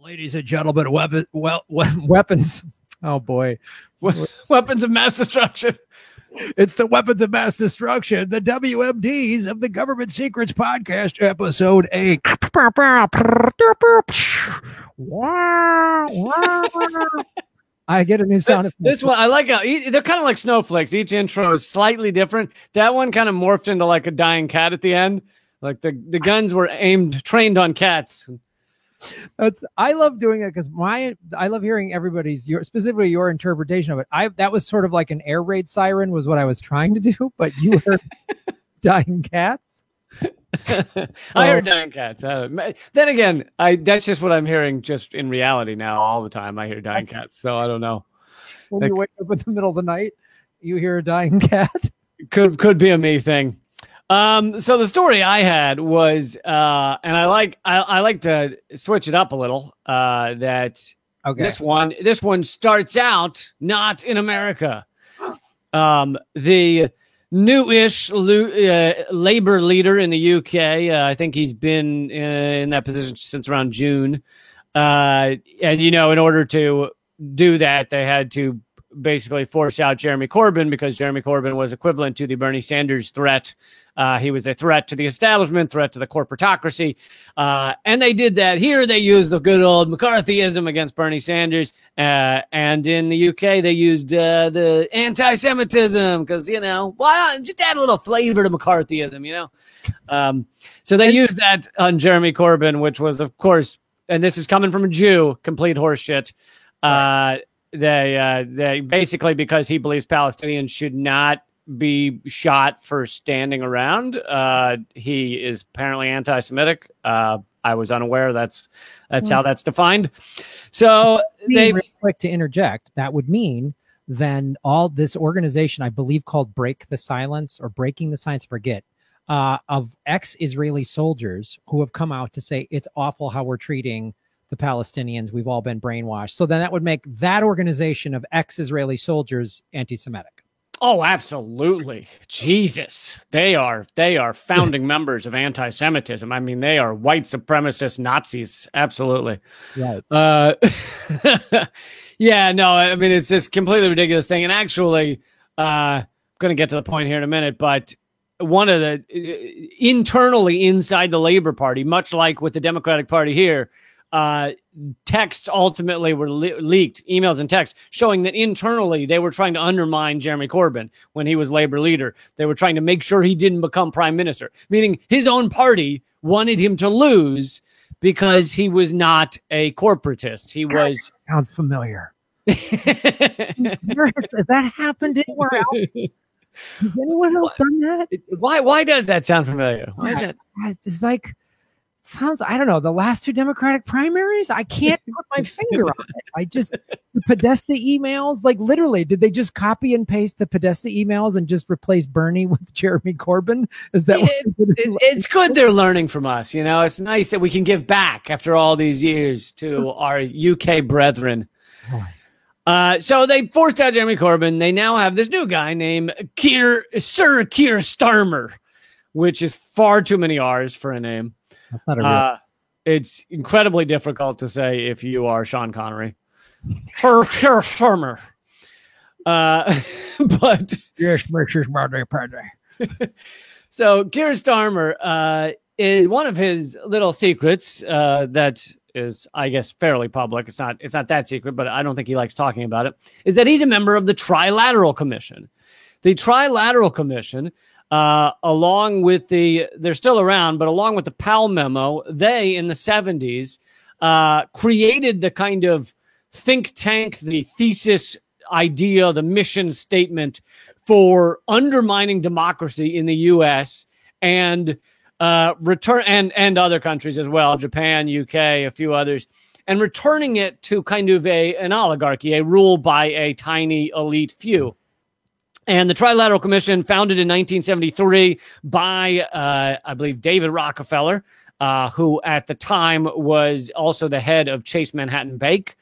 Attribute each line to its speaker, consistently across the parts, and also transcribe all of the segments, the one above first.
Speaker 1: Ladies and gentlemen, weapons. Oh boy,
Speaker 2: Weapons of mass destruction.
Speaker 1: it's the weapons of mass destruction, the WMDs of the Government Secrets Podcast, episode 8. I get a new sound effect.
Speaker 2: This one, I like how they're kind of like snowflakes. Each intro is slightly different. That one kind of morphed into like a dying cat at the end. Like the guns were trained on cats.
Speaker 1: I love doing it because I love hearing everybody's specifically your interpretation of it. That was sort of like an air raid siren was what I was trying to do, but you heard dying cats.
Speaker 2: I heard dying cats. Then again, that's just what I'm hearing just in reality now all the time. I hear dying cats, so I don't know.
Speaker 1: When you wake up in the middle of the night, you hear a dying cat.
Speaker 2: Could be a me thing. So the story I had was, and I like to switch it up a little. This one starts out not in America. The newish labor leader in the UK. I think he's been in that position since around June. And in order to do that, they had to basically force out Jeremy Corbyn because Jeremy Corbyn was equivalent to the Bernie Sanders threat. He was a threat to the establishment, threat to the corporatocracy. And they did that. Here they used the good old McCarthyism against Bernie Sanders. And in the UK, they used the anti-Semitism because, why not just add a little flavor to McCarthyism, So they used that on Jeremy Corbyn, which was, of course, and this is coming from a Jew, complete horseshit. Right. They basically, because he believes Palestinians should not be shot for standing around. He is apparently anti-Semitic. I was unaware that's how that's defined. So
Speaker 1: real quick to interject, that would mean then all this organization, I believe called Break the Silence or Breaking the Silence, forget, of ex-Israeli soldiers who have come out to say it's awful how we're treating the Palestinians. We've all been brainwashed. So then that would make that organization of ex-Israeli soldiers anti-Semitic.
Speaker 2: Oh, absolutely. Jesus. They are founding members of anti-Semitism. I mean, they are white supremacist Nazis. Absolutely.
Speaker 1: Right.
Speaker 2: Yeah, no, I mean, it's this completely ridiculous thing. And actually, I'm going to get to the point here in a minute, but one of the internally inside the Labor Party, much like with the Democratic Party here, texts ultimately were leaked, emails and texts showing that internally they were trying to undermine Jeremy Corbyn when he was Labor leader. They were trying to make sure he didn't become prime minister, meaning his own party wanted him to lose because he was not a corporatist. He was...
Speaker 1: Sounds familiar. Has that happened anywhere else? Has anyone else done that?
Speaker 2: Why does that sound familiar? Why is that?
Speaker 1: It's like... Sounds, I don't know, the last two Democratic primaries, I can't put my finger on it. The Podesta emails, like literally, did they just copy and paste the Podesta emails and just replace Bernie with Jeremy Corbyn? Is that
Speaker 2: it's good they're learning from us, It's nice that we can give back after all these years to our UK brethren. So they forced out Jeremy Corbyn. They now have this new guy named Sir Keir Starmer, which is far too many R's for a name.
Speaker 1: That's not a real.
Speaker 2: It's incredibly difficult to say if you are Sean Connery. Keir Starmer. But
Speaker 1: yes, Mrs. Party.
Speaker 2: So Keir Starmer is one of his little secrets that is, I guess, fairly public. It's not that secret, but I don't think he likes talking about it. Is that he's a member of the Trilateral Commission. The Trilateral Commission. Along with they're still around, but along with the Powell memo, they in the 70s created the kind of think tank, the thesis idea, the mission statement for undermining democracy in the U.S. and return and other countries as well, Japan, UK, a few others, and returning it to kind of an oligarchy, a rule by a tiny elite few. And the Trilateral Commission, founded in 1973 by, I believe, David Rockefeller, who at the time was also the head of Chase Manhattan Bank.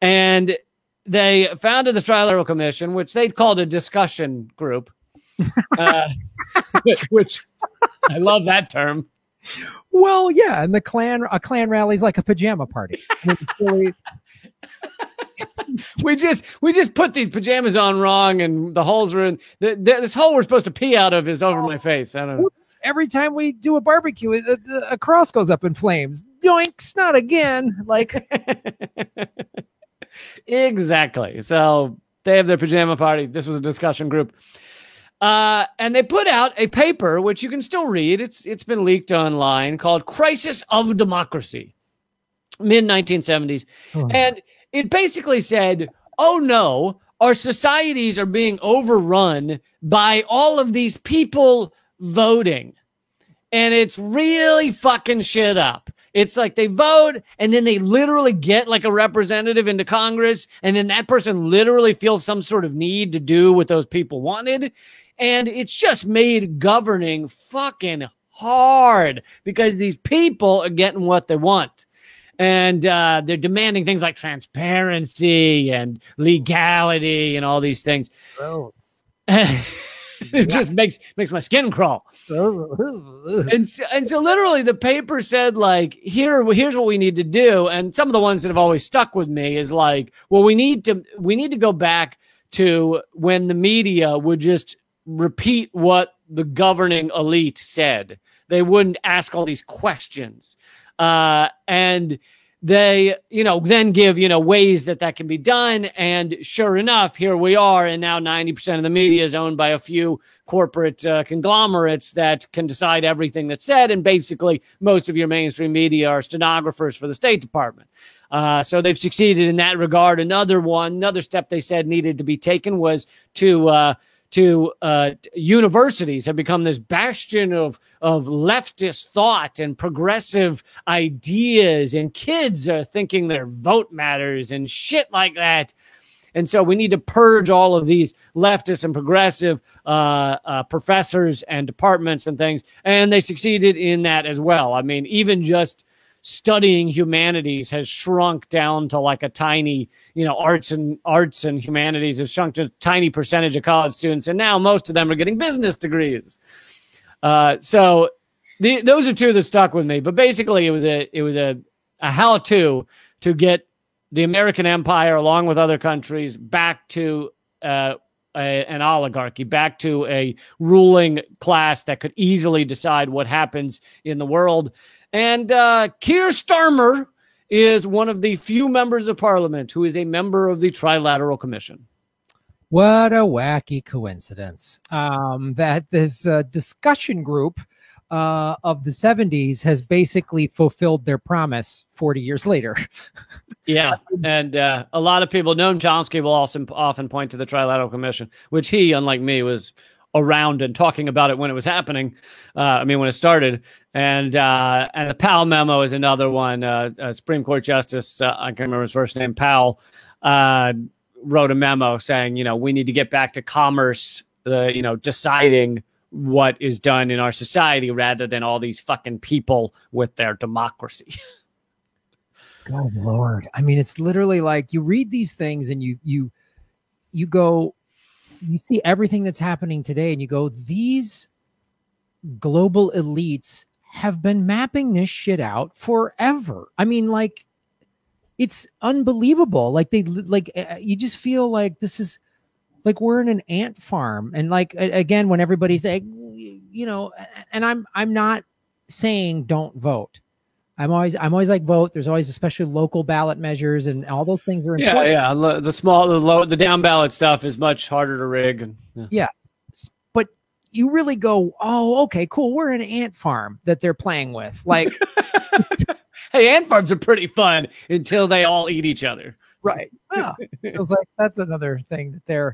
Speaker 2: And they founded the Trilateral Commission, which they called a discussion group, which I love that term.
Speaker 1: Well, yeah, and a clan rally is like a pajama party.
Speaker 2: We just put these pajamas on wrong, and the holes were in this hole we're supposed to pee out of is over my face. I don't know.
Speaker 1: Oops, every time we do a barbecue, a cross goes up in flames. Doinks, not again. Like
Speaker 2: exactly. So they have their pajama party. This was a discussion group. And they put out a paper, which you can still read. It's been leaked online, called Crisis of Democracy, mid-1970s. Oh. And it basically said, oh no, our societies are being overrun by all of these people voting. And it's really fucking shit up. It's like they vote and then they literally get like a representative into Congress, and then that person literally feels some sort of need to do what those people wanted. And it's just made governing fucking hard because these people are getting what they want. And they're demanding things like transparency and legality and all these things.
Speaker 1: Gross.
Speaker 2: It just makes my skin crawl. and so literally the paper said, like, here's what we need to do. And some of the ones that have always stuck with me is like, well, we need to go back to when the media would just repeat what the governing elite said. They wouldn't ask all these questions. And they, then give, ways that can be done. And sure enough, here we are. And now 90% of the media is owned by a few corporate conglomerates that can decide everything that's said. And basically, most of your mainstream media are stenographers for the State Department. So they've succeeded in that regard. Another step they said needed to be taken was to universities have become this bastion of leftist thought and progressive ideas, and kids are thinking their vote matters and shit like that. And so we need to purge all of these leftist and progressive professors and departments and things. And they succeeded in that as well. I mean, even just studying humanities has shrunk down to like a tiny, arts and humanities have shrunk to a tiny percentage of college students. And now most of them are getting business degrees. So those are two that stuck with me, but basically it was a how-to get the American empire along with other countries back to, an oligarchy, back to a ruling class that could easily decide what happens in the world. And Keir Starmer is one of the few members of parliament who is a member of the Trilateral Commission.
Speaker 1: What a wacky coincidence that this discussion group of the 70s has basically fulfilled their promise 40 years later.
Speaker 2: Yeah, and a lot of people, Noam Chomsky will also often point to the Trilateral Commission, which he, unlike me, was around and talking about it when it was happening. When it started. And the Powell memo is another one. Supreme Court Justice, I can't remember his first name, Powell, wrote a memo saying, we need to get back to commerce, deciding what is done in our society rather than all these fucking people with their democracy.
Speaker 1: God, Lord. I mean, it's literally like you read these things and you go, you see everything that's happening today and you go, these global elites have been mapping this shit out forever. I mean, like, it's unbelievable. Like you just feel like this is like we're in an ant farm. And like, again, when everybody's like, and I'm not saying don't vote. I'm always like vote. There's always especially local ballot measures and all those things are important.
Speaker 2: Yeah. The down ballot stuff is much harder to rig.
Speaker 1: Yeah. But you really go, oh, okay, cool. We're in an ant farm that they're playing with. Like,
Speaker 2: hey, ant farms are pretty fun until they all eat each other.
Speaker 1: Right. Yeah. It was like, that's another thing that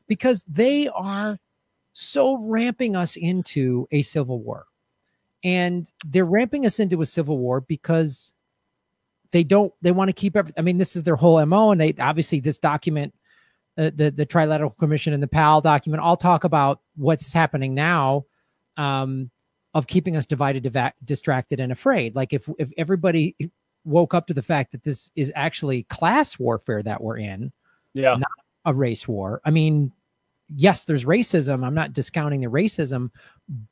Speaker 1: because they are so ramping us into a civil war. And they're ramping us into a civil war because they want to keep this is their whole MO. And they obviously this document, the Trilateral Commission and the Powell document all talk about what's happening now of keeping us divided, distracted, and afraid. Like if everybody woke up to the fact that this is actually class warfare that we're in,
Speaker 2: not
Speaker 1: a race war. I mean, yes, there's racism. I'm not discounting the racism,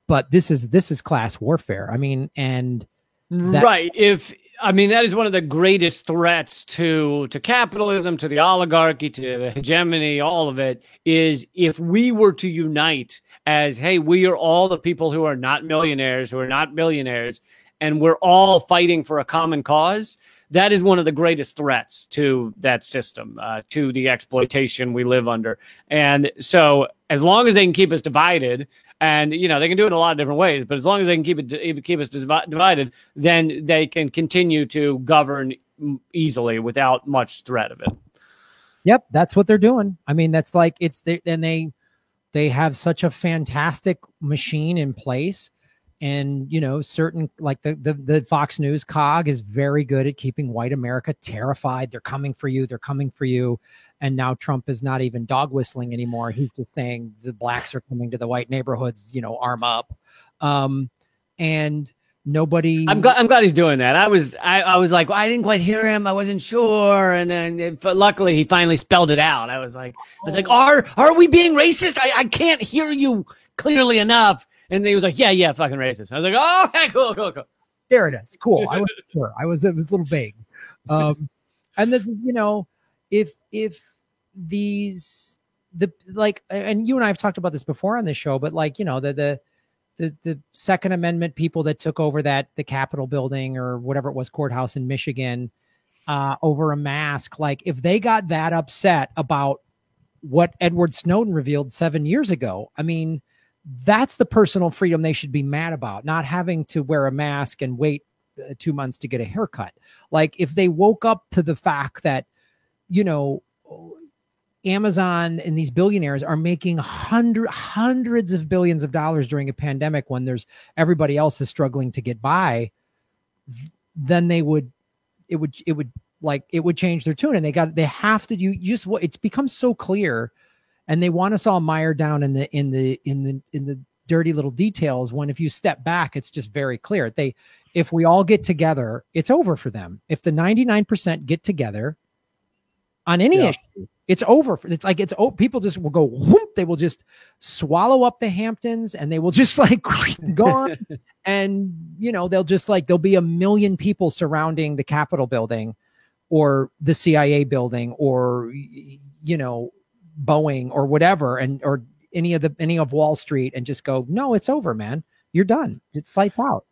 Speaker 1: but this is class warfare. I mean, and
Speaker 2: right. That is one of the greatest threats to capitalism, to the oligarchy, to the hegemony, all of it, is if we were to unite as, hey, we are all the people who are not millionaires, who are not billionaires, and we're all fighting for a common cause. That is one of the greatest threats to that system, to the exploitation we live under. And so as long as they can keep us divided, and, they can do it a lot of different ways, but as long as they can keep us divided, then they can continue to govern easily without much threat of it.
Speaker 1: Yep, that's what they're doing. I mean, that's like they have such a fantastic machine in place. And, certain, like the Fox News cog is very good at keeping white America terrified. They're coming for you. They're coming for you. And now Trump is not even dog whistling anymore. He's just saying the blacks are coming to the white neighborhoods, arm up. And nobody.
Speaker 2: I'm glad he's doing that. I was like, well, I didn't quite hear him. I wasn't sure. And then luckily he finally spelled it out. I was like, are we being racist? I can't hear you clearly enough. And he was like, yeah, fucking racist. I was like, oh, okay, cool.
Speaker 1: There it is. Cool. I wasn't sure. It was a little vague. And this, if these, and you and I have talked about this before on this show, but the Second Amendment people that took over the Capitol building or whatever it was, courthouse in Michigan, over a mask, like if they got that upset about what Edward Snowden revealed 7 years ago, I mean, that's the personal freedom they should be mad about, not having to wear a mask and wait 2 months to get a haircut. Like if they woke up to the fact that, Amazon and these billionaires are making hundreds of billions of dollars during a pandemic when everybody else is struggling to get by, then it would change their tune. And they have to it's become so clear. And they want us all mired down in the dirty little details, when if you step back, it's just very clear. If we all get together, it's over for them. If the 99% get together on any issue, it's over. People just will go whoop, they will just swallow up the Hamptons and they will just go on. And there'll be 1 million people surrounding the Capitol building or the CIA building or Boeing or whatever, or any of Wall Street, and just go, no, it's over, man. You're done. It's lights out.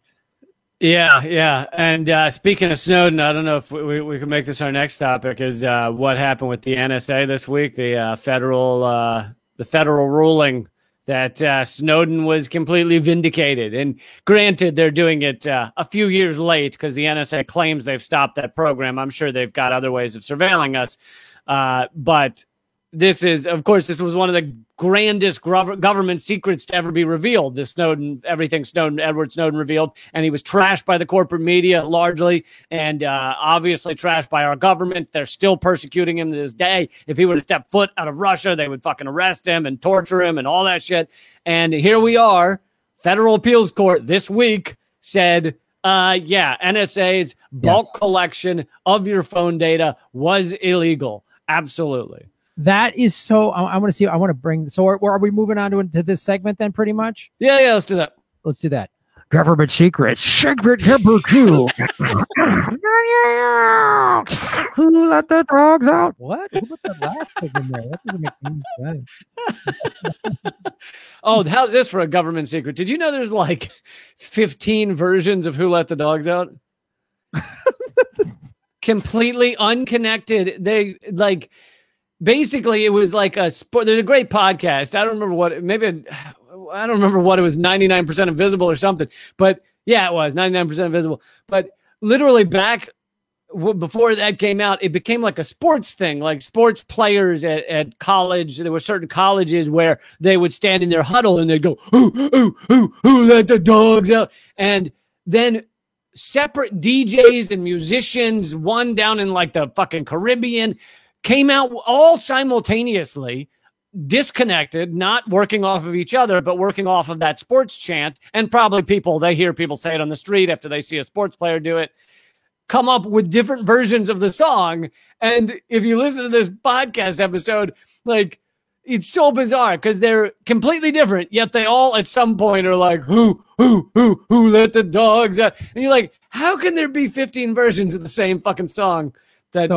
Speaker 2: Yeah. And speaking of Snowden, I don't know if we can make this our next topic, is what happened with the NSA this week, the federal ruling that Snowden was completely vindicated. And granted, they're doing it a few years late because the NSA claims they've stopped that program. I'm sure they've got other ways of surveilling us, but this was one of the grandest government secrets to ever be revealed. Edward Snowden revealed, and he was trashed by the corporate media largely, and obviously trashed by our government. They're still persecuting him to this day. If he were to step foot out of Russia, they would fucking arrest him and torture him and all that shit. And here we are, Federal Appeals Court this week said, NSA's bulk collection of your phone data was illegal. Absolutely.
Speaker 1: That is so. I want to see. I want to bring. So, are we moving on to this segment then? Pretty much.
Speaker 2: Yeah. Let's do that.
Speaker 1: Let's do that. Government secrets. Segment number 2. Who let the dogs out? What? Who put the last thing in there? That doesn't make any sense.
Speaker 2: Oh, how's this for a government secret? Did you know there's like 15 versions of Who Let the Dogs Out? Completely unconnected. Basically, it was like a sport. There's a great podcast. I don't remember what it was, 99% Invisible or something. But yeah, it was 99% Invisible. But literally back before that came out, it became like a sports thing, like sports players at college. There were certain colleges where they would stand in their huddle and they'd go, who let the dogs out? And then separate DJs and musicians, one down in like the fucking Caribbean, came out all simultaneously, disconnected, not working off of each other, but working off of that sports chant. And probably they hear people say it on the street after they see a sports player do it, come up with different versions of the song. And if you listen to this podcast episode, like It's so bizarre because they're completely different, yet they all at some point are like, who let the dogs out? And you're like, how can there be 15 versions of the same fucking song that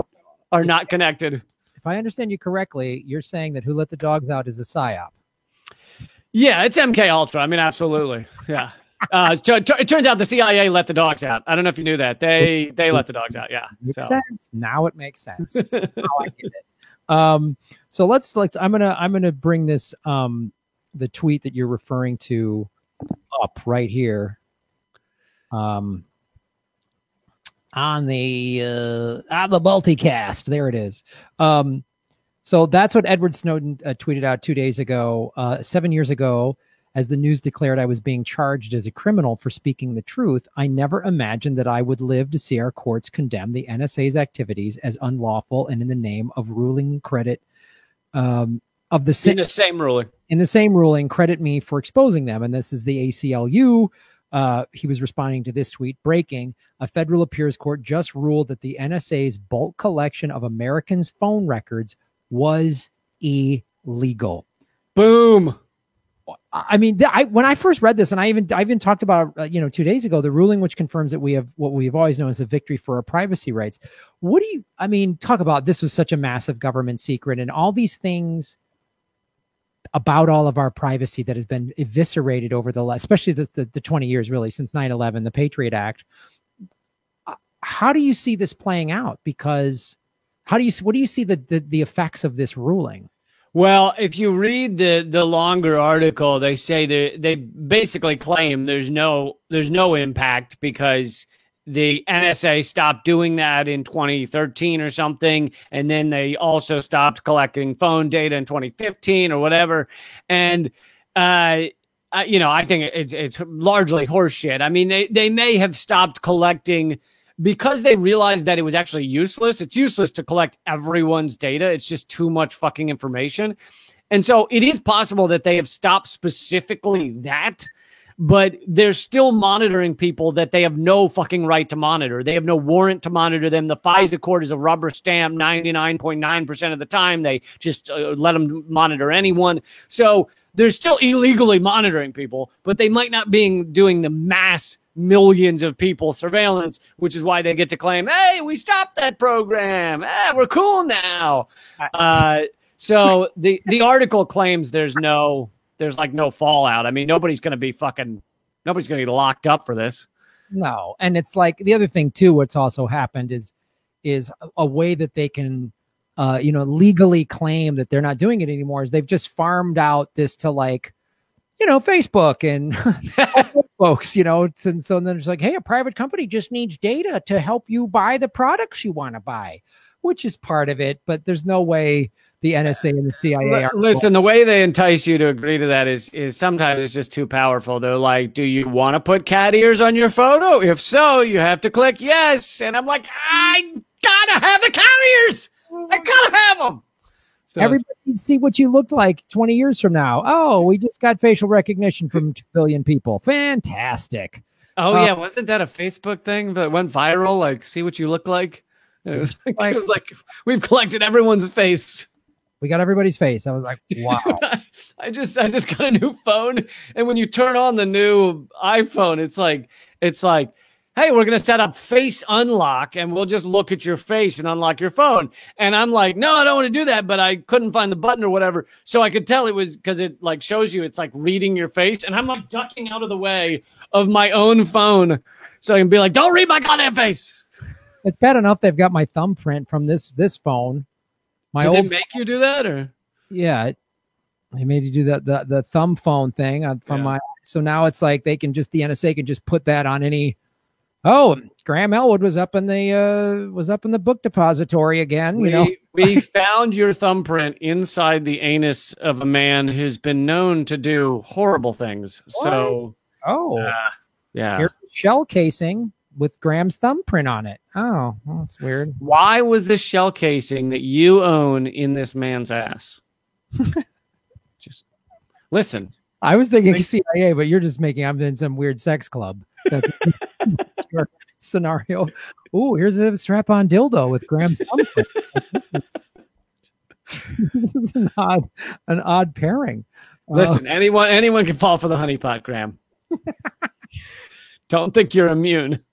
Speaker 2: are not connected?
Speaker 1: If I understand you correctly, you're saying that Who Let the Dogs Out is a psyop.
Speaker 2: Yeah, it's MK Ultra. I mean, absolutely. Yeah. It turns out the CIA let the dogs out. I don't know if you knew that. They let the dogs out. Yeah.
Speaker 1: Makes sense. Now it makes sense. Now I get it. So let's I'm gonna bring this the tweet that you're referring to up right here. On the multicast. There it is. So that's what Edward Snowden tweeted out 2 days ago. 7 years ago, as the news declared I was being charged as a criminal for speaking the truth, I never imagined that I would live to see our courts condemn the NSA's activities as unlawful and in the name of ruling credit of the
Speaker 2: in the same ruling.
Speaker 1: In the same ruling, credit me for exposing them. And this is the ACLU. He was responding to this tweet. Breaking, a federal appeals court just ruled that the NSA's bulk collection of Americans' phone records was illegal.
Speaker 2: Boom.
Speaker 1: I mean, when I first read this, and I even talked about 2 days ago, the ruling which confirms that we have what we've always known as a victory for our privacy rights. Talk about this was such a massive government secret and all these things about all of our privacy that has been eviscerated over the last, especially the 20 years really since 9/11, the Patriot Act. How do you see this playing out? Because what do you see the effects of this ruling?
Speaker 2: Well, if you read the longer article, they say they basically claim there's no impact because the NSA stopped doing that in 2013 or something, and then they also stopped collecting phone data in 2015 or whatever. And I think it's largely horseshit. I mean, they may have stopped collecting because they realized that it was actually useless. It's useless to collect everyone's data. It's just too much fucking information. And so it is possible that they have stopped specifically that, but they're still monitoring people that they have no fucking right to monitor. They have no warrant to monitor them. The FISA court is a rubber stamp 99.9% of the time. They just let them monitor anyone. So they're still illegally monitoring people, but they might not be doing the mass millions of people surveillance, which is why they get to claim, hey, we stopped that program. We're cool now. So the article claims there's no fallout. I mean, nobody's going to get locked up for this.
Speaker 1: No. And it's like the other thing too, what's also happened is a way that they can, legally claim that they're not doing it anymore is they've just farmed out this to Facebook and folks, and so then it's like, hey, a private company just needs data to help you buy the products you want to buy, which is part of it. But there's no way the NSA and the CIA are.
Speaker 2: Listen, the way they entice you to agree to that is sometimes it's just too powerful. They're like, do you want to put cat ears on your photo? If so, you have to click yes. And I'm like, I gotta have the cat ears. I gotta have them. So
Speaker 1: everybody can see what you looked like 20 years from now. Oh, we just got facial recognition from 2 billion people. Fantastic.
Speaker 2: Oh, yeah. Wasn't that a Facebook thing that went viral? Like, see what you look like? It was like we've collected everyone's face.
Speaker 1: We got everybody's face. I was like, wow.
Speaker 2: I just got a new phone. And when you turn on the new iPhone, it's like, hey, we're going to set up face unlock and we'll just look at your face and unlock your phone. And I'm like, no, I don't want to do that. But I couldn't find the button or whatever. So I could tell it was because it like shows you, it's like reading your face. And I'm like ducking out of the way of my own phone. So I can be like, don't read my goddamn face.
Speaker 1: It's bad enough they've got my thumbprint from this phone.
Speaker 2: Did they make you do that or?
Speaker 1: Yeah. They made you do the thumb phone thing from my, so now it's like the NSA can just put that on any. Oh, Graham Elwood was up in the book depository again.
Speaker 2: We found your thumbprint inside the anus of a man who's been known to do horrible things. What? So, yeah,
Speaker 1: here's a shell casing with Graham's thumbprint on it. Oh, well, that's weird.
Speaker 2: Why was this shell casing that you own in this man's ass? Just listen.
Speaker 1: I was thinking CIA, but you're just making I'm in some weird sex club. That's your scenario. Ooh, here's a strap-on dildo with Graham's thumbprint. This is an odd pairing.
Speaker 2: Listen, anyone can fall for the honeypot, Graham. Don't think you're immune.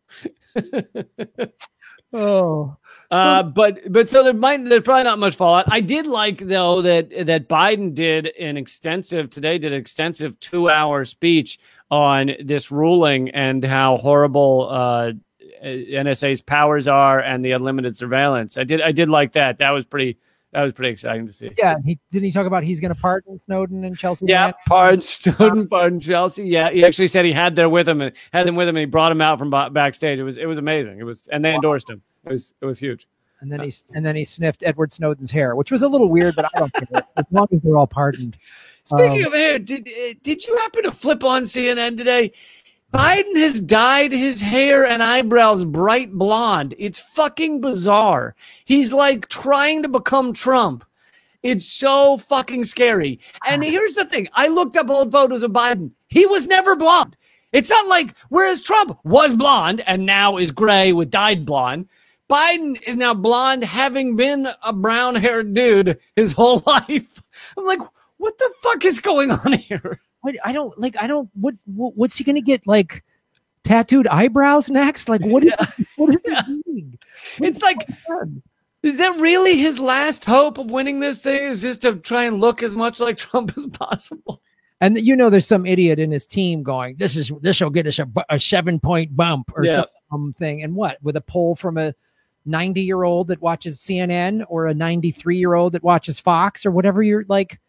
Speaker 1: Oh.
Speaker 2: But so there's probably not much fallout. I did like though that Biden did an extensive 2-hour speech on this ruling and how horrible NSA's powers are and the unlimited surveillance. I did like that. That was pretty exciting to see.
Speaker 1: Yeah, he talk about he's going to pardon Snowden and Chelsea.
Speaker 2: Yeah, pardon Snowden, pardon Chelsea. Yeah, he actually said he had them with him, and he brought him out from backstage. It was amazing. And they endorsed him. It was huge.
Speaker 1: And then he sniffed Edward Snowden's hair, which was a little weird, but I don't care as long as they're all pardoned.
Speaker 2: Speaking of hair, did you happen to flip on CNN today? Biden has dyed his hair and eyebrows bright blonde. It's fucking bizarre. He's like trying to become Trump. It's so fucking scary. And here's the thing. I looked up old photos of Biden. He was never blonde. It's not like, whereas Trump was blonde and now is gray with dyed blonde, Biden is now blonde, having been a brown-haired dude his whole life. I'm like, what the fuck is going on here?
Speaker 1: What's he going to get, like, tattooed eyebrows next? Like, what is he doing?
Speaker 2: It's like, is that really his last hope of winning this thing, is just to try and look as much like Trump as possible?
Speaker 1: And there's some idiot in his team going, this will get us a 7-point bump or something. And what, with a poll from a 90-year-old that watches CNN or a 93-year-old that watches Fox or whatever, you're like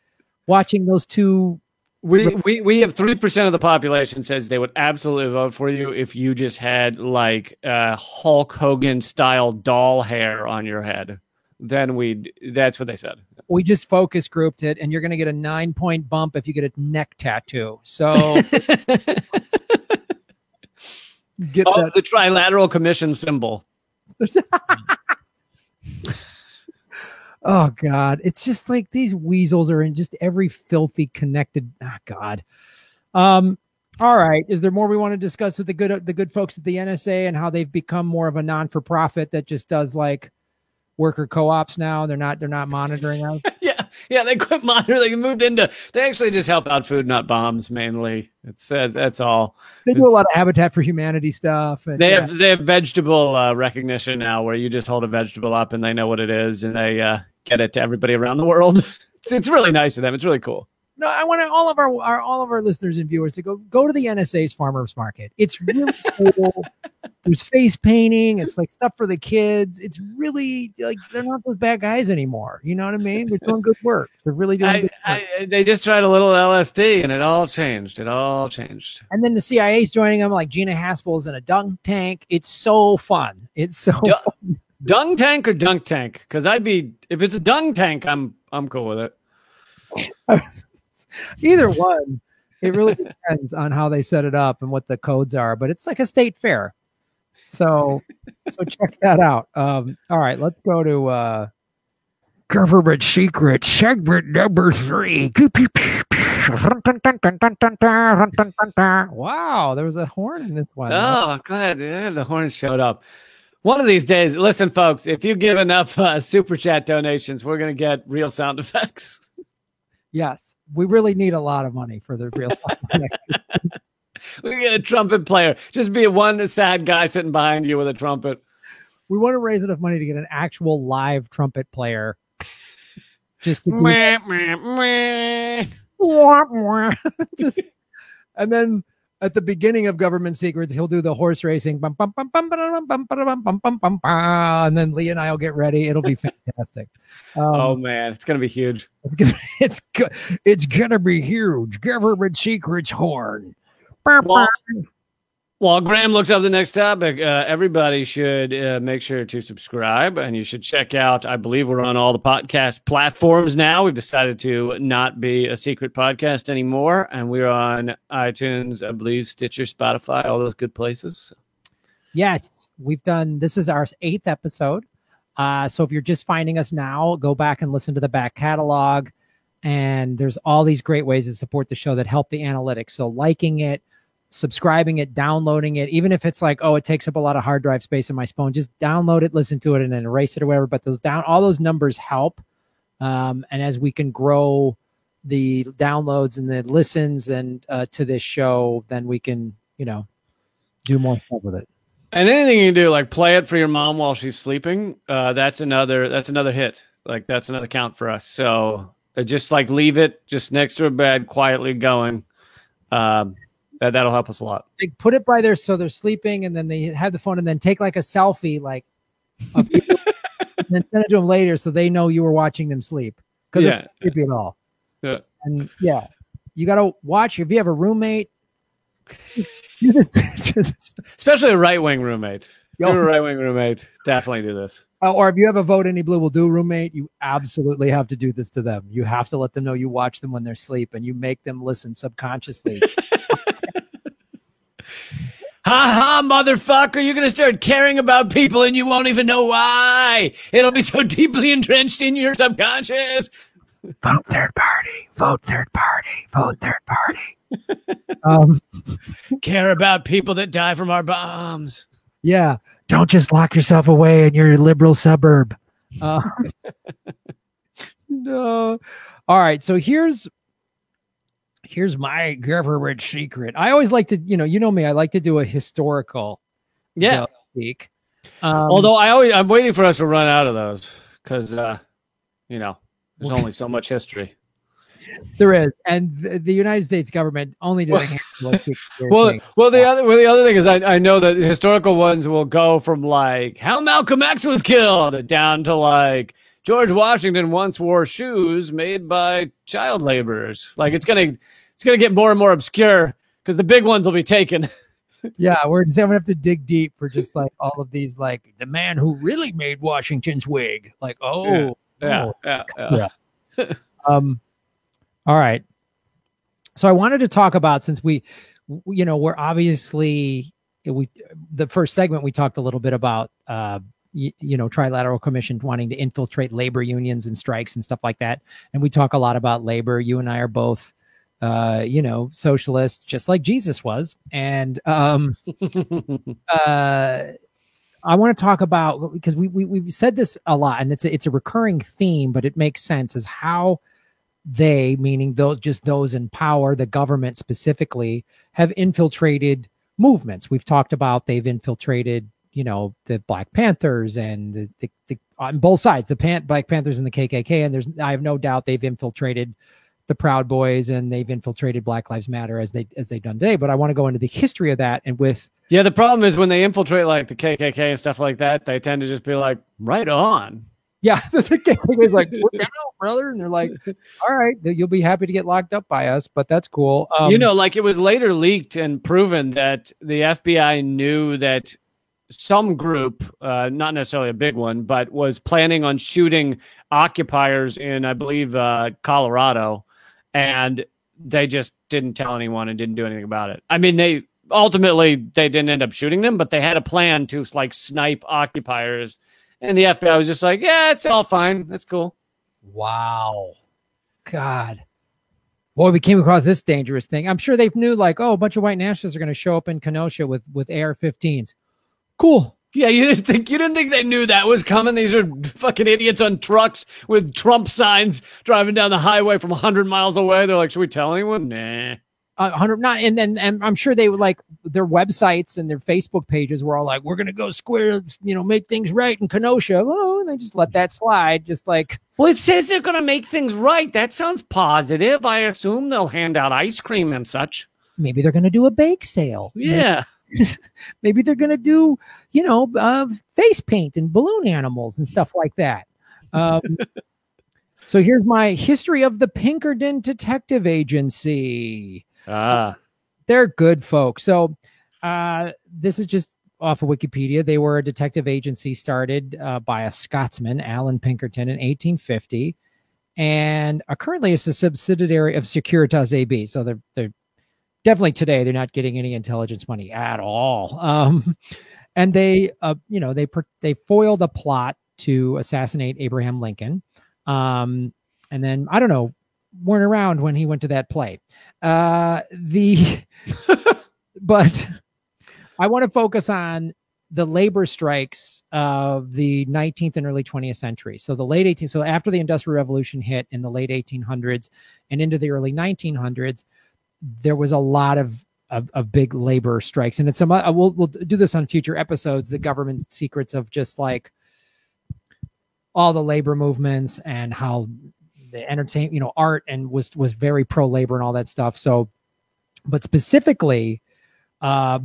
Speaker 1: watching those two.
Speaker 2: We have 3% of the population says they would absolutely vote for you if you just had like Hulk Hogan style doll hair on your head. Then that's what they said.
Speaker 1: We just focus grouped it, and you're going to get a 9-point bump if you get a neck tattoo. So
Speaker 2: get the Trilateral Commission symbol.
Speaker 1: Oh God, it's just like these weasels are in just every filthy connected. God. All right. Is there more we want to discuss with the good folks at the NSA and how they've become more of a non-for-profit that just does like worker co-ops now? They're not monitoring us.
Speaker 2: Yeah, they quit monitoring. They actually just help out food, not bombs, mainly. That's all.
Speaker 1: They do a lot of Habitat for Humanity stuff. And
Speaker 2: they have vegetable recognition now, where you just hold a vegetable up and they know what it is, and they get it to everybody around the world. It's really nice of them. It's really cool.
Speaker 1: No, I want all of our listeners and viewers to go to the NSA's farmers market. It's really cool. There's face painting. It's like stuff for the kids. It's really like they're not those bad guys anymore. You know what I mean? They're doing good work. They're really doing good work.
Speaker 2: They just tried a little LSD and it all changed.
Speaker 1: And then the CIA's joining them, like Gina Haspel's in a dunk tank. It's so fun. Fun.
Speaker 2: Dung tank or dunk tank? Because if it's a dung tank, I'm cool with it.
Speaker 1: Either one. It really depends on how they set it up and what the codes are, but it's like a state fair. So check that out. All right, let's go to government secret segment number 3. Wow, there was a horn in this one.
Speaker 2: Oh, glad the horn showed up. One of these days, listen, folks, if you give enough super chat donations, we're going to get real sound effects.
Speaker 1: Yes, we really need a lot of money for the real sound effects.
Speaker 2: We get a trumpet player. Just be one sad guy sitting behind you with a trumpet.
Speaker 1: We want to raise enough money to get an actual live trumpet player. Just to and then at the beginning of Government Secrets, he'll do the horse racing. And then Lee and I will get ready. It'll be fantastic.
Speaker 2: Oh man, it's gonna be huge.
Speaker 1: It's gonna be huge. Government Secrets horn.
Speaker 2: While Graham looks up the next topic, everybody should make sure to subscribe, and you should check out, I believe we're on all the podcast platforms now. We've decided to not be a secret podcast anymore, and we're on iTunes, I believe, Stitcher, Spotify, all those good places.
Speaker 1: Yes, this is our 8th episode. So if you're just finding us now, go back and listen to the back catalog, and there's all these great ways to support the show that help the analytics. So liking it, subscribing it, downloading it, even if it's like, oh, it takes up a lot of hard drive space in my phone, just download it, listen to it, and then erase it or whatever. But all those numbers help And as we can grow the downloads and the listens and to this show, then we can, do more stuff with it.
Speaker 2: And anything you do, like play it for your mom while she's sleeping, that's another hit. Like that's another count for us. So just like leave it just next to her bed, quietly going. That'll help us a lot.
Speaker 1: Like put it by there so they're sleeping, and then they have the phone, and then take like a selfie, like, and then send it to them later so they know you were watching them sleep, because it's not creepy at all.
Speaker 2: Yeah.
Speaker 1: And you got to watch if you have a roommate.
Speaker 2: Especially a right-wing roommate. If you have a right-wing roommate, definitely do this.
Speaker 1: Or if you have a Vote Any Blue Will Do roommate, you absolutely have to do this to them. You have to let them know you watch them when they're asleep, and you make them listen subconsciously.
Speaker 2: Ha ha, motherfucker, you're going to start caring about people and you won't even know why. It'll be so deeply entrenched in your subconscious.
Speaker 1: Vote third party. Vote third party. Vote third party.
Speaker 2: Care about people that die from our bombs.
Speaker 1: Yeah. Don't just lock yourself away in your liberal suburb. No. All right. So here's my government secret. I always like to, you know me, I like to do a historical speak.
Speaker 2: Although I'm waiting for us to run out of those because, there's only so much history.
Speaker 1: There is, and the United States government only did a handful of
Speaker 2: the other thing is I know that historical ones will go from like how Malcolm X was killed down to like George Washington once wore shoes made by child laborers. Like it's gonna get more and more obscure because the big ones will be taken.
Speaker 1: Yeah, we're just gonna have to dig deep for just like all of these, like the man who really made Washington's wig. Like, yeah. All right. So I wanted to talk about, since we're obviously the first segment we talked a little bit about Trilateral Commission wanting to infiltrate labor unions and strikes and stuff like that. And we talk a lot about labor. You and I are both socialists, just like Jesus was. And I want to talk about, because we've said this a lot, and it's a recurring theme, but it makes sense, is how they, meaning those in power, the government specifically, have infiltrated movements. We've talked about they've infiltrated, the Black Panthers and the on both sides, the Black Panthers and the KKK. And I have no doubt they've infiltrated the Proud Boys, and they've infiltrated Black Lives Matter as they've done today. But I want to go into the history of that, and with
Speaker 2: the problem is when they infiltrate like the KKK and stuff like that, they tend to just be like, right on.
Speaker 1: Yeah, the KKK is like, we're down, brother, and they're like, all right, you'll be happy to get locked up by us, but that's cool.
Speaker 2: Like it was later leaked and proven that the FBI knew that some group, not necessarily a big one, but was planning on shooting occupiers in, I believe, Colorado, and they just didn't tell anyone and didn't do anything about it. I mean, they didn't end up shooting them, but they had a plan to like snipe occupiers. And the FBI was just like, yeah, it's all fine. That's cool.
Speaker 1: Wow. God. Boy, we came across this dangerous thing. I'm sure they knew, like, a bunch of white nationalists are going to show up in Kenosha with AR-15s. Cool.
Speaker 2: Yeah, you didn't think they knew that was coming? These are fucking idiots on trucks with Trump signs driving down the highway from 100 miles away. They're like, should we tell anyone? Nah.
Speaker 1: 100 not, and I'm sure they would, like, their websites and their Facebook pages were all like, we're gonna go square, make things right in Kenosha. Oh, and they just let that slide, just like,
Speaker 2: well, it says they're gonna make things right. That sounds positive. I assume they'll hand out ice cream and such.
Speaker 1: Maybe they're gonna do a bake sale.
Speaker 2: Yeah.
Speaker 1: Maybe they're gonna do, face paint and balloon animals and stuff like that. So here's my history of the Pinkerton Detective Agency. They're good folks. So this is just off of Wikipedia. They were a detective agency started by a Scotsman, Alan Pinkerton, in 1850, and currently it's a subsidiary of Securitas AB. So they're definitely, today they're not getting any intelligence money at all. And they foiled a plot to assassinate Abraham Lincoln. And then, I don't know, weren't around when he went to that play. But I want to focus on the labor strikes of the 19th and early 20th century. So the late 18th, so after the Industrial Revolution hit in the late 1800s and into the early 1900s, there was a lot of big labor strikes. And it's some, we'll do this on future episodes, the government secrets of just like all the labor movements and how the entertainment, art and was very pro labor and all that stuff. So, but specifically,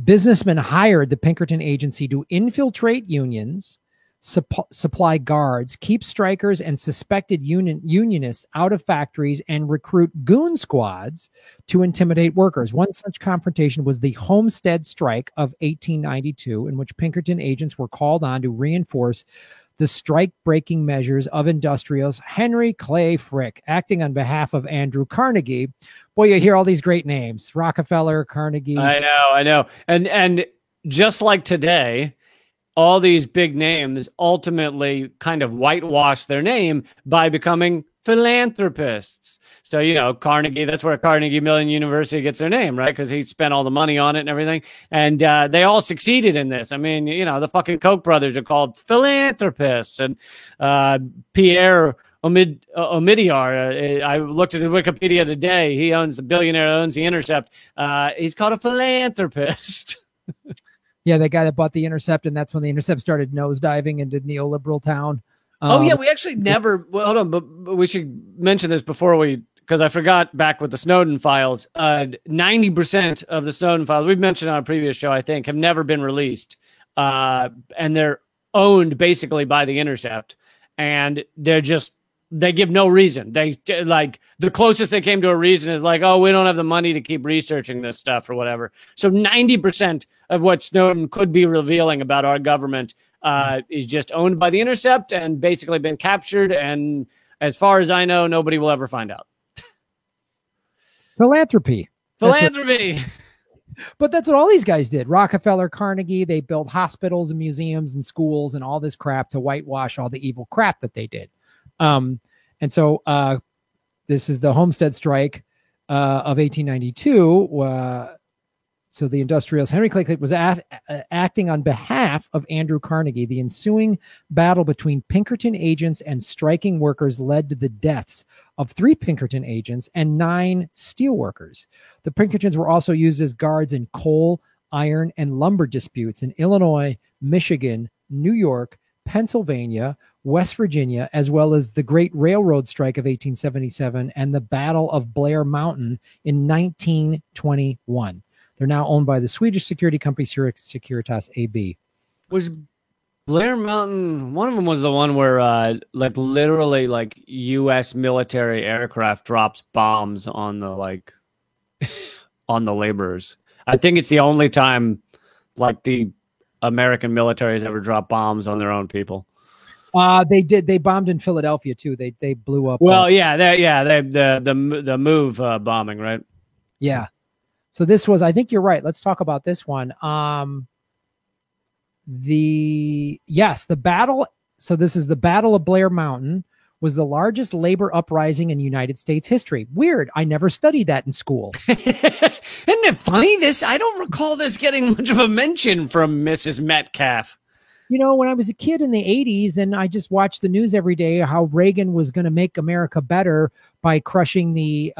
Speaker 1: businessmen hired the Pinkerton Agency to infiltrate unions, supply guards, keep strikers and suspected unionists out of factories, and recruit goon squads to intimidate workers. One such confrontation was the Homestead Strike of 1892, in which Pinkerton agents were called on to reinforce the strike-breaking measures of industrialist Henry Clay Frick, acting on behalf of Andrew Carnegie. Boy, you hear all these great names: Rockefeller, Carnegie.
Speaker 2: I know. And just like today, all these big names ultimately kind of whitewash their name by becoming philanthropists. So, Carnegie, that's where Carnegie Mellon University gets their name, right? Because he spent all the money on it and everything. And they all succeeded in this. I mean, the fucking Koch brothers are called philanthropists. And Pierre Omidyar, I looked at his Wikipedia today. He owns the billionaire, owns the Intercept. He's called a philanthropist.
Speaker 1: Yeah, the guy that bought the Intercept, and that's when the Intercept started nosediving into neoliberal town.
Speaker 2: We actually never. Well, hold on, but we should mention this because I forgot back with the Snowden files. 90% of the Snowden files we've mentioned on a previous show, I think, have never been released, and they're owned basically by the Intercept, and they give no reason. They like the closest they came to a reason is like, oh, we don't have the money to keep researching this stuff or whatever. So 90% of what Snowden could be revealing about our government is just owned by the Intercept and basically been captured. And as far as I know, nobody will ever find out.
Speaker 1: Philanthropy. But that's what all these guys did. Rockefeller, Carnegie, they built hospitals and museums and schools and all this crap to whitewash all the evil crap that they did. And so this is the Homestead Strike of 1892. So the industrialist Henry Clay was acting on behalf of Andrew Carnegie. The ensuing battle between Pinkerton agents and striking workers led to the deaths of 3 Pinkerton agents and 9 steel workers. The Pinkertons were also used as guards in coal, iron, and lumber disputes in Illinois, Michigan, New York, Pennsylvania, West Virginia, as well as the Great Railroad Strike of 1877 and the Battle of Blair Mountain in 1921. They're now owned by the Swedish security company Securitas AB.
Speaker 2: Was Blair Mountain, one of them was the one where literally U.S. military aircraft drops bombs on the on the laborers. I think it's the only time the American military has ever dropped bombs on their own people.
Speaker 1: They did. They bombed in Philadelphia too. They blew up.
Speaker 2: Well, the move bombing, right?
Speaker 1: Yeah. So this was, I think you're right. Let's talk about this one. The battle. So this is the Battle of Blair Mountain, was the largest labor uprising in United States history. Weird. I never studied that in school.
Speaker 2: Isn't it funny? I don't recall this getting much of a mention from Mrs. Metcalf.
Speaker 1: When I was a kid in the 80s and I just watched the news every day, how Reagan was going to make America better by crushing the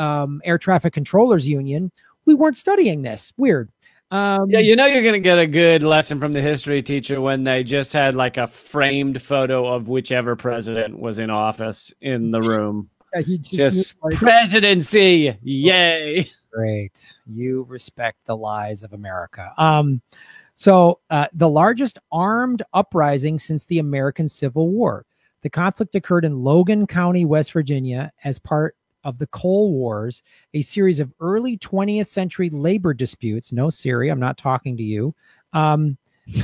Speaker 1: air traffic controllers union, we weren't studying this. Weird.
Speaker 2: You're going to get a good lesson from the history teacher when they just had a framed photo of whichever president was in office in the room.
Speaker 1: Yeah, he
Speaker 2: just presidency. Yay.
Speaker 1: Great. You respect the lies of America. So the largest armed uprising since the American Civil War. The conflict occurred in Logan County, West Virginia, as part of the Coal Wars, a series of early 20th century labor disputes. No, Siri, I'm not talking to you. She's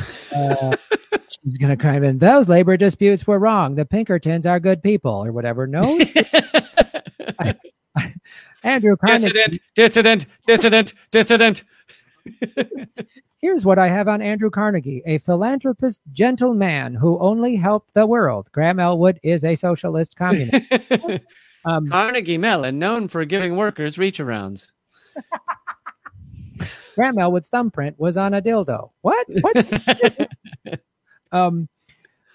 Speaker 1: going to come in. Those labor disputes were wrong. The Pinkertons are good people or whatever. No. Andrew Carnegie. Dissident. Here's what I have on Andrew Carnegie, a philanthropist gentleman who only helped the world. Graham Elwood is a socialist communist.
Speaker 2: Carnegie Mellon, known for giving workers reach-arounds.
Speaker 1: Graham Elwood's thumbprint was on a dildo. What?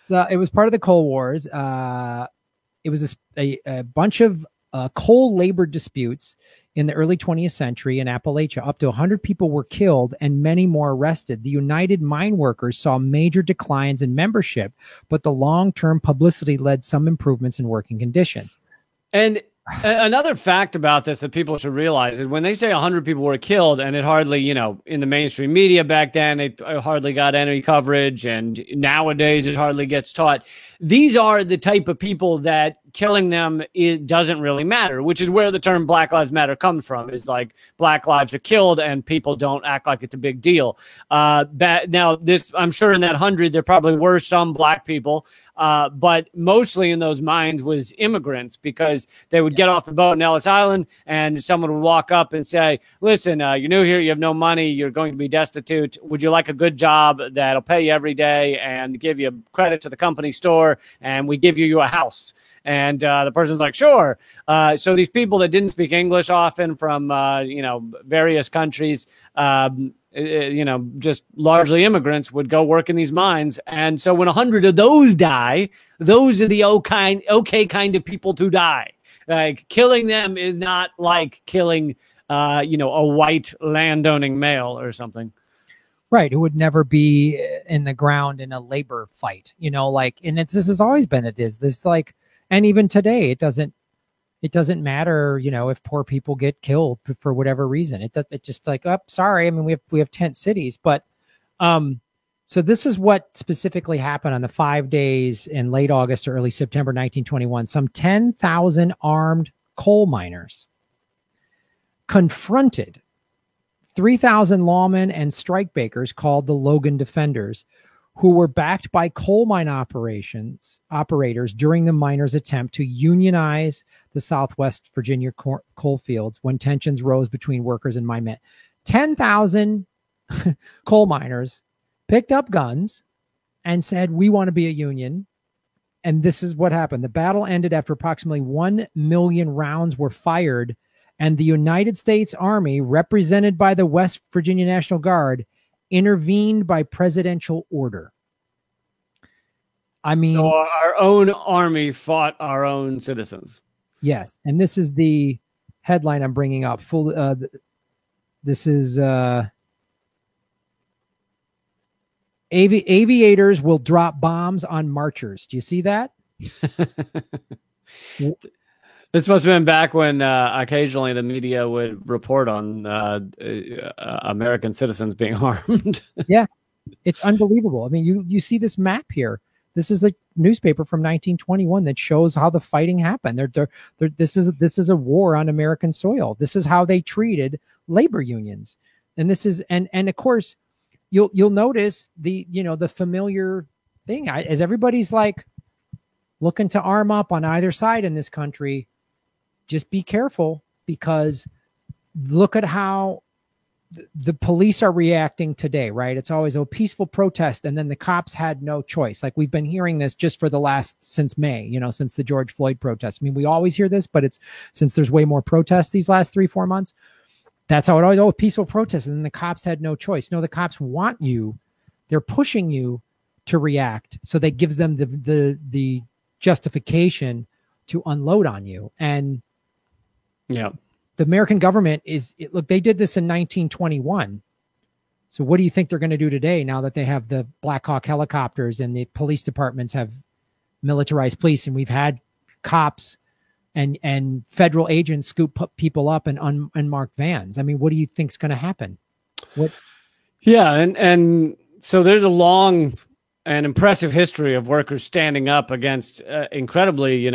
Speaker 1: So it was part of the Coal Wars. It was a bunch of coal labor disputes in the early 20th century in Appalachia. Up to 100 people were killed and many more arrested. The United Mine Workers saw major declines in membership, but the long-term publicity led some improvements in working conditions.
Speaker 2: And another fact about this that people should realize is when they say 100 people were killed, and it hardly, in the mainstream media back then, it hardly got any coverage, and nowadays it hardly gets taught. These are the type of people that killing them doesn't really matter, which is where the term Black Lives Matter comes from, is like black lives are killed and people don't act like it's a big deal. Now, I'm sure in that 100, there probably were some black people, but mostly in those mines was immigrants, because they would get off the boat in Ellis Island and someone would walk up and say, listen, you're new here, you have no money, you're going to be destitute. Would you like a good job that'll pay you every day and give you credit to the company store, and we give you a house? And the person's like, sure. So these people that didn't speak English often from, various countries, just largely immigrants, would go work in these mines. And so when 100 of those die, those are the okay kind of people to die. Like, killing them is not like killing, a white landowning male or something.
Speaker 1: Right. It would never be in the ground in a labor fight, and this has always been, and even today, it doesn't matter, if poor people get killed for whatever reason. It just like, oh, sorry. I mean, we have tent cities, but, so this is what specifically happened on the 5 days in late August or early September, 1921. Some 10,000 armed coal miners confronted 3,000 lawmen and strikebreakers called the Logan Defenders, who were backed by coal mine operators during the miners' attempt to unionize the Southwest Virginia coal fields when tensions rose between workers and mine men. 10,000 coal miners picked up guns and said, we want to be a union. And this is what happened. The battle ended after approximately 1 million rounds were fired, and the United States Army, represented by the West Virginia National Guard, intervened by presidential order. I mean,
Speaker 2: so our own army fought our own citizens.
Speaker 1: Yes. And this is the headline I'm bringing up. This is aviators will drop bombs on marchers. Do you see that?
Speaker 2: This must have been back when occasionally the media would report on American citizens being harmed.
Speaker 1: Yeah, it's unbelievable. I mean, you see this map here. This is a newspaper from 1921 that shows how the fighting happened. This is a war on American soil. This is how they treated labor unions, and this is and of course you'll notice the familiar thing as everybody's like looking to arm up on either side in this country. Just be careful, because look at how the police are reacting today, right? It's always a peaceful protest, and then the cops had no choice. Like, we've been hearing this just for since May, since the George Floyd protest. I mean, we always hear this, but it's since there's way more protests these last 3-4 months. That's how it always, peaceful protest. And then the cops had no choice. No, the cops want you. They're pushing you to react. So that gives them the justification to unload on you. And
Speaker 2: yeah,
Speaker 1: the American government look, they did this in 1921. So what do you think they're going to do today, now that they have the Black Hawk helicopters and the police departments have militarized police, and we've had cops and federal agents scoop people up in unmarked vans? I mean, what do you think's going to happen? What?
Speaker 2: Yeah, and so there's a long and impressive history of workers standing up against incredibly,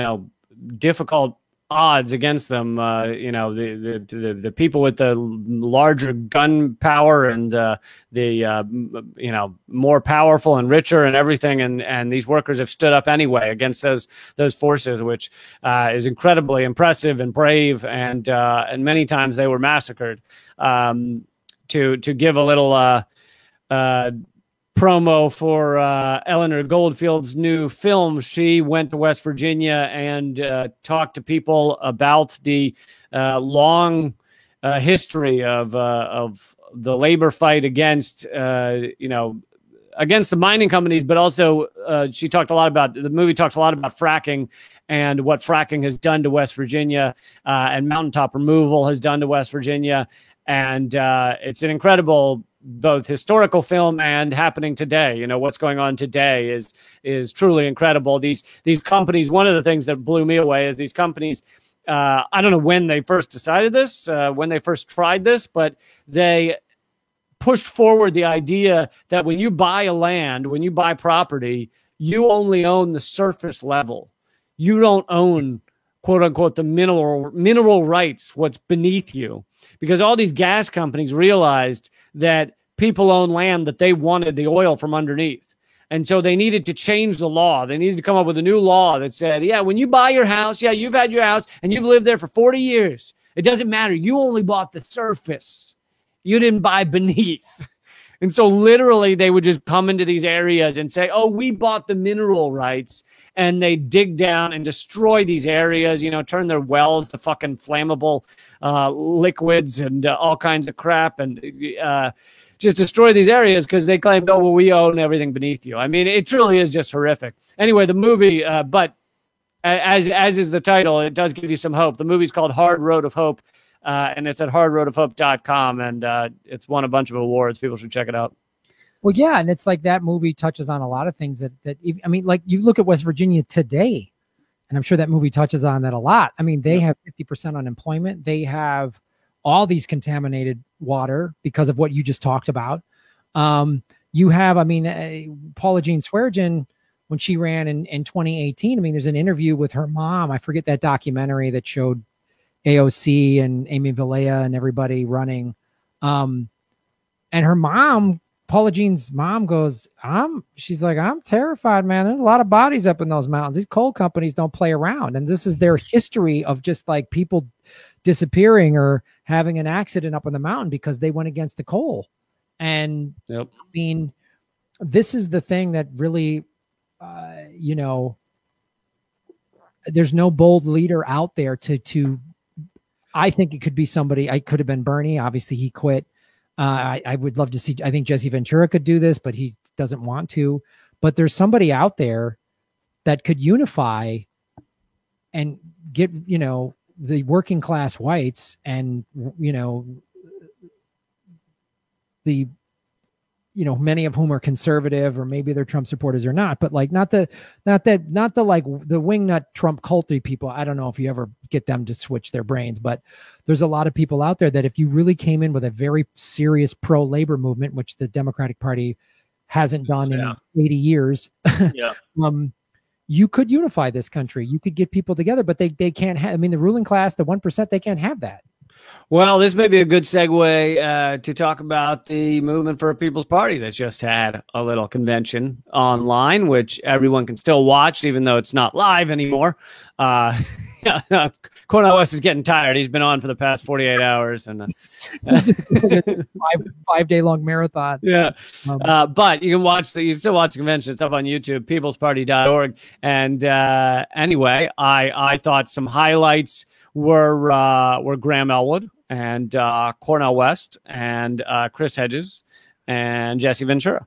Speaker 2: difficult odds against them. The people with the larger gun power and more powerful and richer and everything, and these workers have stood up anyway against those forces, which is incredibly impressive and brave, and many times they were massacred. To give a little promo for Eleanor Goldfield's new film, she went to West Virginia and talked to people about the long history of the labor fight against against the mining companies, but also she talked a lot about, the movie talks a lot about fracking and what fracking has done to West Virginia, and mountaintop removal has done to West Virginia. And it's an incredible both historical film and happening today. You know, what's going on today is truly incredible. These companies, one of the things that blew me away is these companies, I don't know when they first decided this, when they first tried this, but they pushed forward the idea that when you buy when you buy property, you only own the surface level. You don't own, quote unquote, the mineral rights, what's beneath you. Because all these gas companies realized that people own land that they wanted the oil from underneath. And so they needed to change the law. They needed to come up with a new law that said, yeah, when you buy your house, yeah, you've had your house and you've lived there for 40 years. It doesn't matter. You only bought the surface. You didn't buy beneath. And so literally they would just come into these areas and say, oh, we bought the mineral rights. And they dig down and destroy these areas, you know, turn their wells to fucking flammable liquids and all kinds of crap, and just destroy these areas because they claim, oh, well, we own everything beneath you. I mean, it truly is just horrific. Anyway, the movie, but as is the title, it does give you some hope. The movie's called Hard Road of Hope, and it's at hardroadofhope.com, and it's won a bunch of awards. People should check it out.
Speaker 1: Well, yeah, and it's like that movie touches on a lot of things that I mean, like you look at West Virginia today, and I'm sure that movie touches on that a lot. I mean, they have 50% unemployment. They have all these contaminated water because of what you just talked about. You have, I mean, Paula Jean Swearengin, when she ran in 2018, I mean, there's an interview with her mom. I forget that documentary that showed AOC and Amy Villela and everybody running. And her mom, Paula Jean's mom, goes, she's like, I'm terrified, man. There's a lot of bodies up in those mountains. These coal companies don't play around. And this is their history of just like people disappearing or having an accident up on the mountain because they went against the coal. And I mean, this is the thing that really, you know, there's no bold leader out there to, I think it could be somebody. I could have been Bernie. Obviously he quit. I would love to see, I think Jesse Ventura could do this, but he doesn't want to. But there's somebody out there that could unify and get, you know, the working class whites and, you know, the, you know, many of whom are conservative or maybe they're Trump supporters or not, but like not the like the wingnut Trump culty people. I don't know if you ever get them to switch their brains, but there's a lot of people out there that if you really came in with a very serious pro-labor movement, which the Democratic Party hasn't done in 80 years, you could unify this country. You could get people together, but they can't have, I mean, the ruling class, the 1%, they can't have that.
Speaker 2: Well, this may be a good segue to talk about the Movement for a People's Party that just had a little convention online, which everyone can still watch, even though it's not live anymore. Cornel West is getting tired. He's been on for the past 48 hours. And
Speaker 1: 5-day-long marathon.
Speaker 2: Yeah. But you can still watch the convention stuff on YouTube, peoplesparty.org. And anyway, I thought some highlights were Graham Elwood and Cornel West and Chris Hedges and Jesse Ventura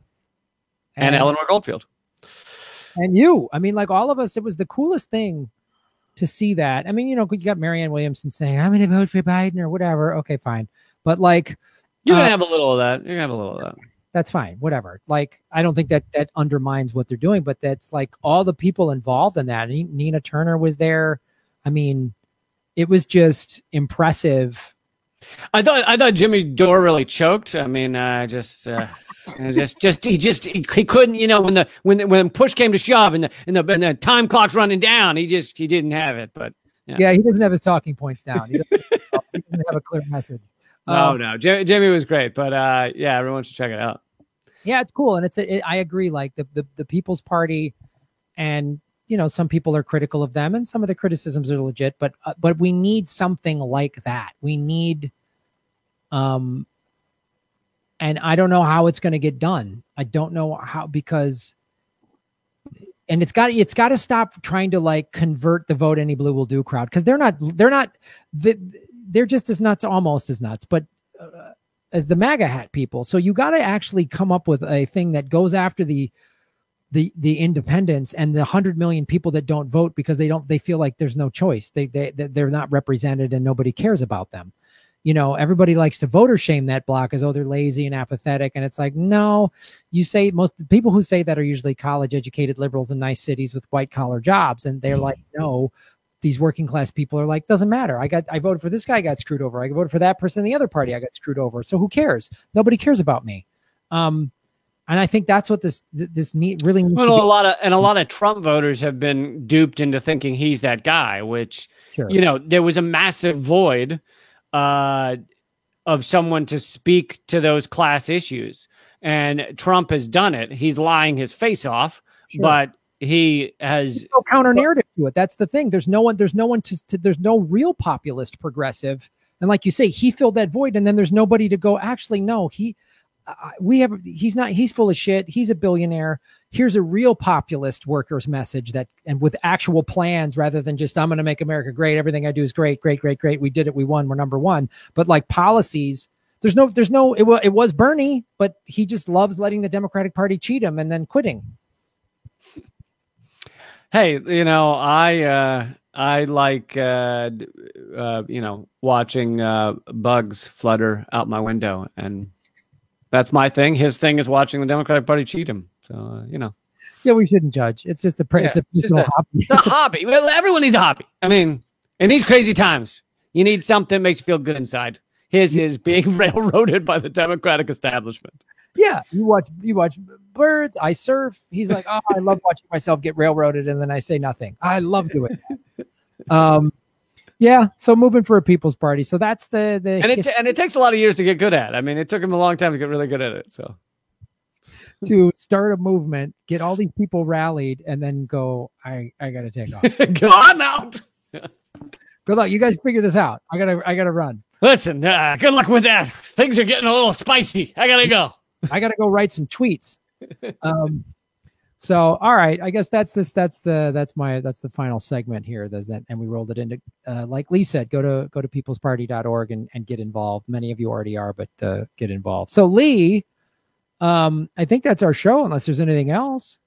Speaker 2: and Eleanor Goldfield.
Speaker 1: And you, I mean, like all of us, it was the coolest thing to see that. I mean, you know, you got Marianne Williamson saying, I'm going to vote for Biden or whatever. Okay, fine. But like,
Speaker 2: you're going to have a little of that. You're going to have a little of that.
Speaker 1: That's fine. Whatever. Like, I don't think that undermines what they're doing, but that's like all the people involved in that. Nina Turner was there. I mean, it was just impressive. I
Speaker 2: thought Jimmy Dore really choked. I mean, he couldn't, you know, when push came to shove and the time clock's running down, he didn't have it. But
Speaker 1: yeah, he doesn't have his talking points down. He doesn't have a clear message.
Speaker 2: No, Jimmy was great, but yeah, everyone should check it out.
Speaker 1: Yeah, it's cool, and I agree. Like the People's Party, and you know, some people are critical of them, and some of the criticisms are legit. But we need something like that. We need, and I don't know how it's going to get done. I don't know how, because, and it's got to stop trying to like convert the vote any blue will do crowd, because they're just as nuts, almost as nuts. But as the MAGA hat people. So you got to actually come up with a thing that goes after the independents and the 100 million people that don't vote because they feel like there's no choice. They're not represented and nobody cares about them. You know, everybody likes to voter shame that block as, oh, they're lazy and apathetic. And it's like, no, you say most the people who say that are usually college educated liberals in nice cities with white collar jobs. And they're like, no, these working class people are like, doesn't matter. I voted for this guy, I got screwed over. I voted for that person in the other party, I got screwed over. So who cares? Nobody cares about me. And I think that's what this really needs to be.
Speaker 2: A lot of Trump voters have been duped into thinking he's that guy, which,
Speaker 1: Sure.
Speaker 2: you know, there was a massive void of someone to speak to those class issues. And Trump has done it. He's lying his face off,
Speaker 1: Sure.
Speaker 2: but he has
Speaker 1: there's no counter narrative to it. That's the thing. There's no real populist progressive. And like you say, he filled that void, and then there's nobody to go, actually, no, he's full of shit. He's a billionaire. Here's a real populist workers message and with actual plans rather than just, I'm going to make America great. Everything I do is great, great, great, great. We did it. We won. We're number one. But like policies, it was Bernie, but he just loves letting the Democratic Party cheat him and then quitting.
Speaker 2: Hey, you know, I like, you know, watching bugs flutter out my window, and that's my thing. His thing is watching the Democratic Party cheat him. So, you know.
Speaker 1: Yeah, we shouldn't judge. It's just it's a hobby.
Speaker 2: It's a hobby. Well, everyone needs a hobby. I mean, in these crazy times, you need something that makes you feel good inside. His is being railroaded by the Democratic establishment.
Speaker 1: Yeah, you watch birds. I surf. He's like, oh, I love watching myself get railroaded, and then I say nothing. I love doing that. Yeah. So moving for a people's party. So that's and
Speaker 2: it takes a lot of years to get good at. I mean, it took him a long time to get really good at it. So
Speaker 1: to start a movement, get all these people rallied, and then go, I got to take off.
Speaker 2: Go on out.
Speaker 1: Good luck. You guys figure this out. I gotta run.
Speaker 2: Listen, good luck with that. Things are getting a little spicy. I gotta go.
Speaker 1: I gotta go write some tweets. So, all right, I guess that's the final segment here. There's that, and we rolled it into, like Lee said, go to peoplesparty.org and get involved. Many of you already are, but get involved. So, Lee, I think that's our show. Unless there's anything else.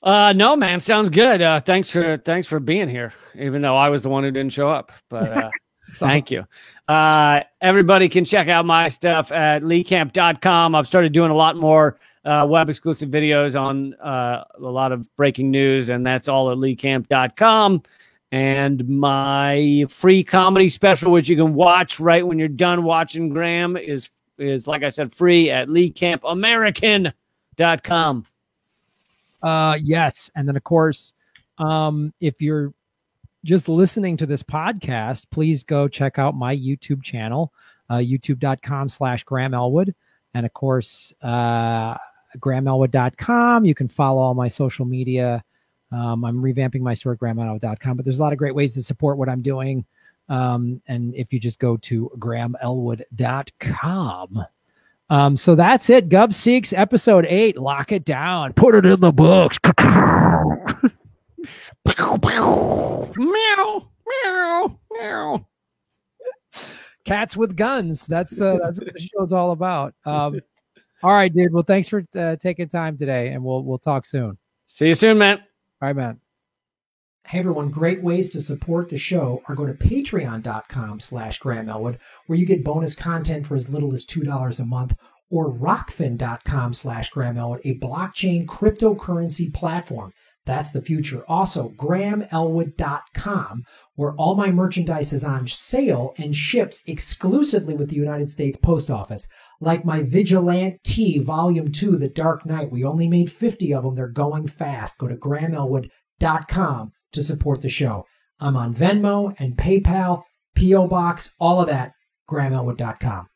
Speaker 2: No, man, sounds good. Thanks for being here, even though I was the one who didn't show up. But thank you. Everybody can check out my stuff at leecamp.com. I've started doing a lot more web exclusive videos on a lot of breaking news, and that's all at leecamp.com. And my free comedy special, which you can watch right when you're done watching Graham, is like I said, free at leecampamerican.com.
Speaker 1: Yes. And then of course, if you're just listening to this podcast, please go check out my YouTube channel, youtube.com/Graham Elwood. And of course, GrahamElwood.com. You can follow all my social media. I'm revamping my store at GrahamElwood.com, but there's a lot of great ways to support what I'm doing. And if you just go to GrahamElwood.com. So that's it. Gov Seeks episode 8. Lock it down. Put it in the books.
Speaker 2: Meow, meow, meow.
Speaker 1: Cats with guns. That's what the show's all about. All right, dude. Well, thanks for taking time today, and we'll talk soon.
Speaker 2: See you soon, man.
Speaker 1: All right, man. Hey, everyone. Great ways to support the show are go to patreon.com/Graham Elwood, where you get bonus content for as little as $2 a month, or rockfin.com/Graham Elwood, a blockchain cryptocurrency platform. That's the future. Also, GrahamElwood.com, where all my merchandise is on sale and ships exclusively with the United States Post Office. Like my Vigilante Volume 2, The Dark Knight. We only made 50 of them. They're going fast. Go to GrahamElwood.com to support the show. I'm on Venmo and PayPal, P.O. Box, all of that, GrahamElwood.com.